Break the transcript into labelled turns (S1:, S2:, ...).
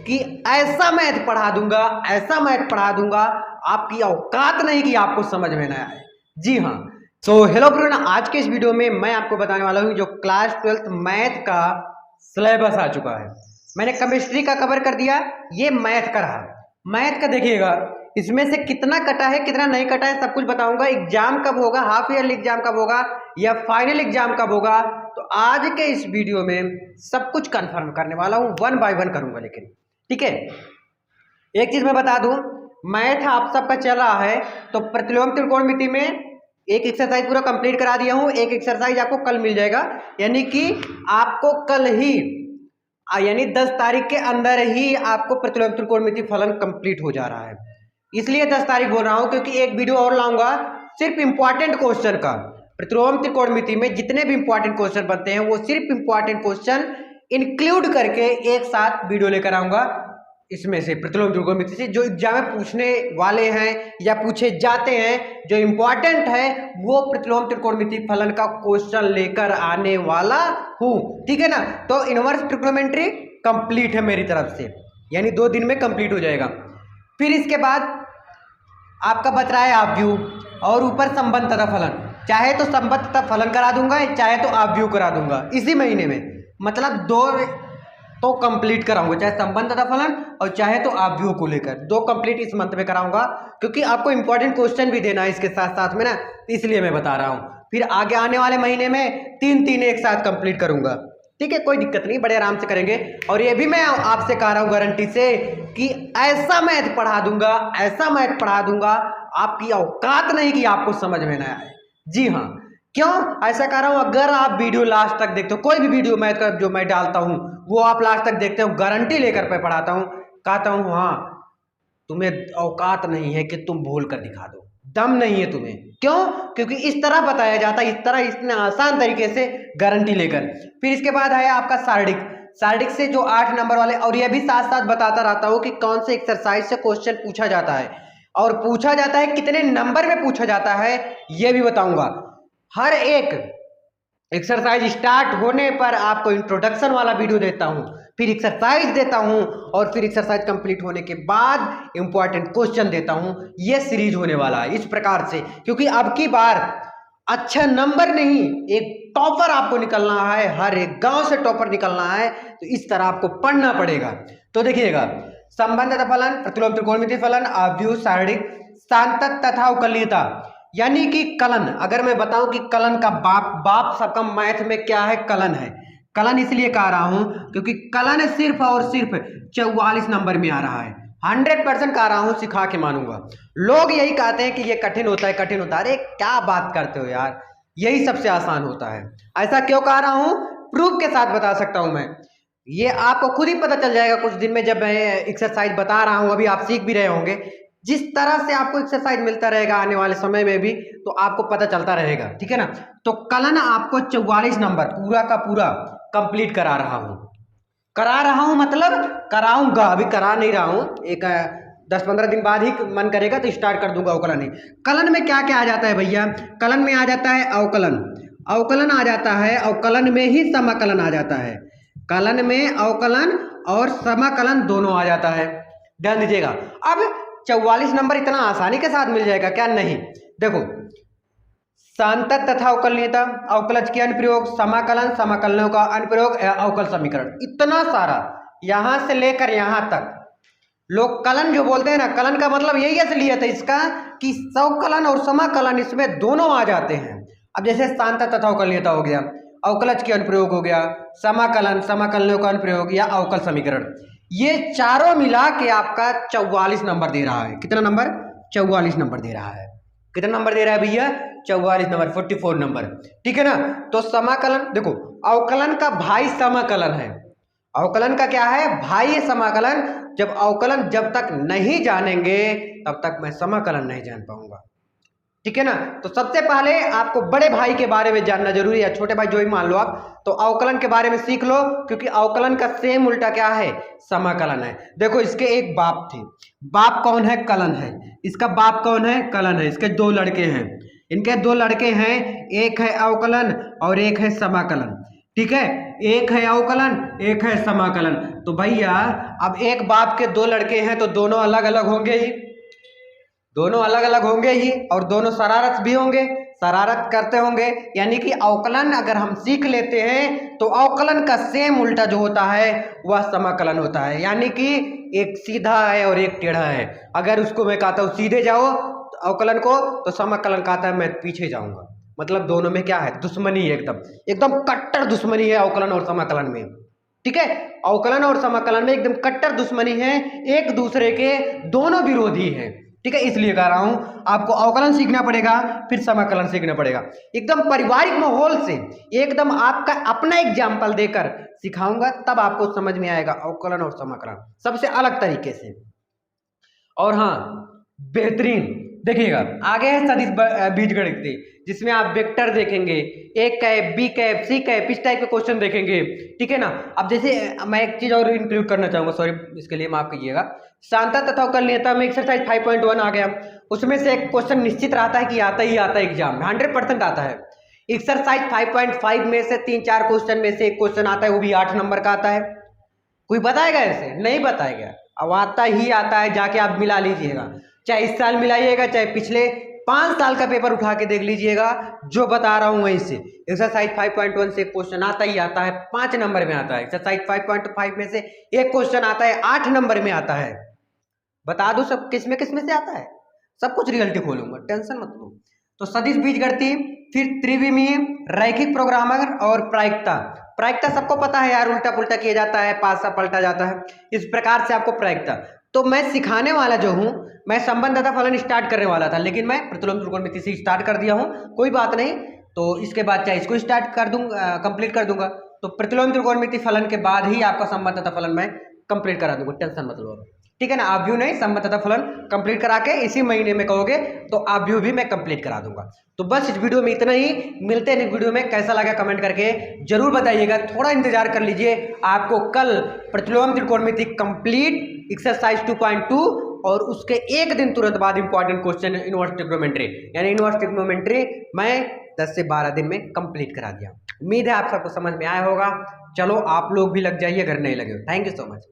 S1: कि ऐसा मैथ पढ़ा दूंगा, ऐसा मैथ पढ़ा दूंगा, आपकी औकात नहीं कि आपको समझ में ना आए। जी हाँ, सो हेलो फ्रेंड, आज के इस वीडियो में मैं आपको बताने वाला हूँ जो क्लास 12th मैथ का सिलेबस आ चुका है। मैंने केमिस्ट्री का कवर कर दिया, ये मैथ का रहा। मैथ का देखिएगा, इसमें से कितना कटा है कितना नहीं कटा है सब कुछ बताऊंगा। एग्जाम कब होगा, हाफ ईयरली एग्जाम कब होगा या फाइनल एग्जाम कब होगा, तो आज के इस वीडियो में सब कुछ कंफर्म करने वाला हूँ, वन बाय वन करूंगा। लेकिन ठीक है, एक चीज मैं बता दूं, मैथ आप सबका चल रहा है तो प्रतिलोम त्रिकोणमिति में एक एक्सरसाइज पूरा कंप्लीट करा दिया हूं। एक एक्सरसाइज आपको कल मिल जाएगा, यानी कि आपको कल ही यानी 10 तारीख के अंदर ही आपको प्रतिलोम त्रिकोणमिति फलन कंप्लीट हो जा रहा है। इसलिए 10 तारीख बोल रहा हूं क्योंकि एक वीडियो और लाऊंगा सिर्फ इंपॉर्टेंट क्वेश्चन का। प्रतिलोम त्रिकोणमिति में जितने भी इंपॉर्टेंट क्वेश्चन बनते हैं वो सिर्फ इंपॉर्टेंट क्वेश्चन इंक्लूड करके एक साथ वीडियो लेकर आऊंगा। इसमें से प्रतिलोम त्रिकोणमिति से जो एग्जाम में पूछने वाले हैं या पूछे जाते हैं, जो इंपॉर्टेंट है वो प्रतिलोम त्रिकोणमिति फलन का क्वेश्चन लेकर आने वाला हूं। ठीक है ना, तो इनवर्स ट्रिग्नोमेट्री कंप्लीट है मेरी तरफ से, यानी 2 दिन में कंप्लीट हो जाएगा। फिर इसके बाद आपका बच रहा है ऑब्व्यू और ऊपर संबंध तथा फलन। चाहे तो संबंध तथा फलन करा दूंगा, चाहे तो ऑब्व्यू करा दूंगा इसी महीने में, मतलब 2 तो कंप्लीट कराऊंगा, चाहे संबंध तथा फलन और चाहे तो ऑब्व्यू को लेकर 2 कंप्लीट इस मंथ में कराऊंगा, क्योंकि आपको इंपॉर्टेंट क्वेश्चन भी देना है इसके साथ साथ में ना, इसलिए मैं बता रहा हूं। फिर आगे आने वाले महीने में 3 एक साथ कंप्लीट करूंगा। ठीक है, कोई दिक्कत नहीं, बड़े आराम से करेंगे। और ये भी मैं आपसे कह रहा हूं गारंटी से कि ऐसा मैथ पढ़ा दूंगा, ऐसा मैथ पढ़ा दूंगा, आपकी औकात नहीं कि आपको समझ में ना आए। जी हाँ, क्यों ऐसा कह रहा हूं, अगर आप वीडियो लास्ट तक देखते हो, कोई भी वीडियो मैथ का जो मैं डालता हूं वो आप लास्ट तक देखते हो, गारंटी लेकर मैं पढ़ाता हूं, कहता हूं हाँ तुम्हें औकात नहीं है कि तुम भूल कर दिखा दो, दम नहीं है तुम्हें। क्यों? क्योंकि इस तरह बताया जाता है, इस तरह इतने आसान तरीके से गारंटी लेकर। फिर इसके बाद है आपका शारीरिक, शारीरिक से जो 8 नंबर वाले, और यह भी साथ साथ बताता रहता हूं कि कौन से एक्सरसाइज से क्वेश्चन पूछा जाता है और पूछा जाता है कितने नंबर में पूछा जाता है, यह भी बताऊंगा। हर एक एक्सरसाइज स्टार्ट होने पर आपको इंट्रोडक्शन वाला वीडियो देता हूं, फिर एक्सरसाइज देता हूं और फिर एक्सरसाइज कंप्लीट होने के बाद इंपॉर्टेंट क्वेश्चन देता हूं। यह सीरीज होने वाला है इस प्रकार से, क्योंकि अब की बार अच्छा नंबर नहीं, एक टॉपर आपको निकलना है, हर एक गांव से टॉपर निकलना है, तो इस तरह आपको पढ़ना पड़ेगा। तो देखिएगा, संबंध तथा फलन, प्रतिलोम त्रिकोणमिति फलन, ऑब्व्यू, शारीरिक, सांतत तथा अवकलनीयता, यानी कि कलन। अगर मैं बताऊं कि कलन का बाप सबका मैथ में क्या है, कलन है। कलन इसलिए कह रहा हूं क्योंकि कलन सिर्फ और सिर्फ 44 नंबर में आ रहा है। 100% कह रहा हूं, सिखा के मानूंगा। लोग यही कहते हैं कि ये कठिन होता है, कठिन होता है। अरे क्या बात करते हो यार, यही सबसे आसान होता है। ऐसा क्यों कह रहा हूं, प्रूफ के साथ बता सकता हूं मैं। ये आपको खुद ही पता चल जाएगा कुछ दिन में, जब मैं एक्सरसाइज बता रहा हूं, अभी आप सीख भी रहे होंगे। जिस तरह से आपको एक्सरसाइज मिलता रहेगा आने वाले समय में भी, तो आपको पता चलता रहेगा। ठीक है ना, तो कलन आपको 44 नंबर पूरा का पूरा कंप्लीट करा रहा हूं, मतलब कराऊंगा, अभी करा नहीं रहा हूं। एक 10-15 दिन बाद ही मन करेगा तो स्टार्ट कर दूंगा अवकलन ही। कलन में क्या क्या आ जाता है भैया, कलन में आ जाता है अवकलन, अवकलन आ जाता है, अवकलन में ही समाकलन आ जाता है। कलन में अवकलन और समाकलन दोनों आ जाता है, ध्यान दीजिएगा। अब 44 नंबर इतना आसानी के साथ मिल जाएगा क्या? नहीं। देखो, सांतत तथा अवकलनीयता, अवकलज के अनुप्रयोग, समाकलन, समाकलनों का अनुप्रयोग, अवकल समीकरण, इतना सारा यहां से लेकर यहां तक। लोग कलन जो बोलते हैं ना, कलन का मतलब यही असलियत है इसका कि सवकलन और समाकलन इसमें दोनों आ जाते हैं। अब जैसे सांतत तथा अवकलनीयता हो गया, अवकलज के अनुप्रयोग हो गया, समाकलन, समाकलनों का अनुप्रयोग या अवकल समीकरण, ये चारों मिला के आपका 44 नंबर दे रहा है। कितना नंबर? 44 नंबर दे रहा है। कितना नंबर दे रहा है भैया? 44 नंबर, 44 नंबर। ठीक है ना, तो समाकलन, देखो अवकलन का भाई समाकलन है, अवकलन का क्या है? भाई है समाकलन। जब अवकलन जब तक नहीं जानेंगे तब तक मैं समाकलन नहीं जान पाऊंगा। ठीक है ना, तो सबसे पहले आपको बड़े भाई के बारे में जानना जरूरी है, छोटे भाई जो ही मान लो आप, तो अवकलन के बारे में सीख लो, क्योंकि अवकलन का सेम उल्टा क्या है? समाकलन है। देखो, इसके एक बाप थे, बाप कौन है? कलन है। इसका बाप कौन है? कलन है। इसके 2 लड़के हैं, इनके 2 लड़के हैं, एक है अवकलन और एक है समाकलन। ठीक है, एक है अवकलन, एक है समाकलन। तो भैया अब एक बाप के दो लड़के हैं तो दोनों अलग अलग होंगे ही, दोनों अलग अलग होंगे ही, और दोनों शरारत भी होंगे, शरारत करते होंगे। यानी कि अवकलन अगर हम सीख लेते हैं तो अवकलन का सेम उल्टा जो होता है वह समाकलन होता है। यानी कि एक सीधा है और एक टेढ़ा है। अगर उसको मैं कहता हूँ सीधे जाओ अवकलन को, तो समाकलन कहता है मैं पीछे जाऊंगा। मतलब दोनों में क्या है, दुश्मनी है, एकदम एकदम कट्टर दुश्मनी है अवकलन और समाकलन में। ठीक है, अवकलन और समाकलन में एकदम कट्टर दुश्मनी है, एक दूसरे के दोनों विरोधी हैं। ठीक है, इसलिए कह रहा हूं आपको अवकलन सीखना पड़ेगा, फिर समाकलन सीखना पड़ेगा। एकदम पारिवारिक माहौल से एकदम आपका अपना एग्जाम्पल देकर सिखाऊंगा, तब आपको समझ में आएगा अवकलन और समाकलन सबसे अलग तरीके से। और हाँ, बेहतरीन देखिएगा आगे है सदिश बीजगणित, जिसमें आप वेक्टर देखेंगे, a cap, b cap, c cap, इस टाइप के क्वेश्चन देखेंगे। ठीक है ना। अब जैसे मैं एक चीज और इंक्लूड करना चाहूंगा, सॉरी इसके लिए माफ कीजिएगा। सांता तथा अवकलनीयता में एक्सरसाइज 5.1 आ गया, उसमें से एक क्वेश्चन निश्चित रहता है कि आता ही आता है एग्जाम में, 100% आता है। एक्सरसाइज 5.5 में से 3-4 क्वेश्चन में से एक क्वेश्चन आता है, वो भी 8 नंबर का आता है। कोई बताएगा ऐसे? नहीं बताएगा। अब आता ही आता है, जाके आप मिला लीजिएगा, चाहे इस साल मिलाइएगा चाहे पिछले 5 साल का पेपर उठा के देख लीजिएगा, जो बता रहा हूं वहीं से एक्सरसाइज 5.1 से क्वेश्चन आता ही आता है, 5 नंबर में आता है। एक्सरसाइज 5.5 में से एक क्वेश्चन आता है, 8 नंबर में आता है। बता दो सब किस में से आता है, सब कुछ रियलिटी खोलूंगा, टेंशन मत लो। तो सदिश बीजगणित, फिर त्रिविमीय, रैखिक प्रोग्रामर और प्रायिकता। प्रायिकता सबको पता है यार, उल्टा पुल्टा किया जाता है, पासा पलटा जाता है, इस प्रकार से आपको प्रायिकता। तो मैं सिखाने वाला जो हूं, मैं संबंध तथा फलन स्टार्ट करने वाला था, लेकिन मैं प्रतिलोम त्रिकोणमिति से स्टार्ट कर दिया हूं। कोई बात नहीं, तो इसके बाद चाहे इसको स्टार्ट कर दूंगा, कंप्लीट कर दूंगा। तो प्रतिलोम त्रिकोणमिति फलन के बाद ही आपका संबंध तथा फलन मैं कंप्लीट करा दूंगा, टेंशन मत लो। ठीक है ना, आप व्यू नहीं, संबंध तथा फलन कंप्लीट करा के इसी महीने में कहोगे तो आप व्यू भी मैं कंप्लीट करा दूंगा। तो बस इस वीडियो में इतना ही, मिलते हैं नेक्स्ट वीडियो में। कैसा लगा कमेंट करके जरूर बताइएगा, थोड़ा इंतजार कर लीजिए, आपको कल प्रतिलोम त्रिकोणमिति कंप्लीट एक्सरसाइज 2.2 और उसके एक दिन तुरंत बाद इंपॉर्टेंट क्वेश्चन इनवर्स ट्रिग्नोमेट्री, यानी इनवर्स ट्रिग्नोमेट्री मैं 10 से 12 दिन में कंप्लीट करा दिया। उम्मीद है आप सबको समझ में आया होगा। चलो आप लोग भी लग जाइए अगर नहीं लगे। Thank you so much.